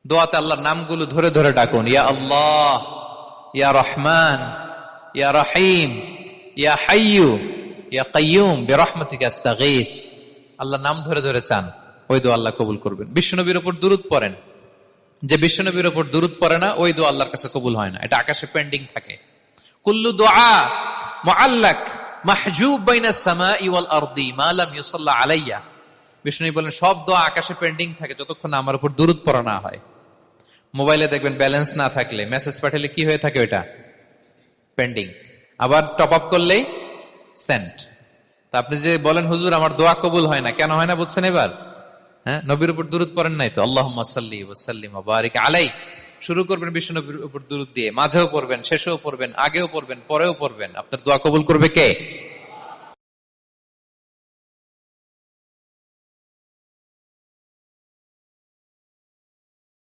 দোয়াতে আল্লাহর নামগুলো ধরে ধরে ডাকুন, ইয়া আল্লাহ, ইয়া রহমান, ইয়া রহিম, ইয়া হাইয়ু, ইয়া কাইয়ুম বিরহমাতিকা আস্তাগীথ। আল্লাহর নাম ধরে ধরে চান, ওই দোয়া আল্লাহ কবুল করবেন। বিশ্বনবীর উপর দুরূদ পড়েন, যে বিশ্বনবীর উপর দুরূদ পড়ে না ওই দোয়া আল্লাহর কাছে কবুল হয় না, এটা আকাশে পেন্ডিং থাকে। কুল্লু দুআ মুআল্লাক মাহজুব বাইনাস সামাই ওয়াল আরদি মা লাম ইউসাল্লা আলাইয়া। বিষ্ণু বলেন সব দোয়া আকাশে পেন্ডিং থাকে যতক্ষণ আমার উপর দুরূদ পড়া না হয়। মোবাইলে দেখবেন ব্যালেন্স না থাকলে মেসেজ পাঠালে কি হয়ে থাকে, ওটা পেন্ডিং। আবার টপ আপ করলেই সেন্ট। তা আপনি যে বলেন হুজুর আমার দোয়া কবুল হয় না, কেন হয় না বুঝছেন এবার? হ্যাঁ, নবীর উপর দুরূদ পড়েন নাই তো। আল্লাহুম্মা সাল্লি ওয়া সাল্লিম ওয়া বারিক আলাই। শুরু করবেন বিশ্ব নবীর উপর দুরূদ দিয়ে, মাঝেও পড়বেন, শেষেও পড়বেন, আগেও পড়বেন, পরেও পড়বেন। আপনার দোয়া কবুল করবে কে?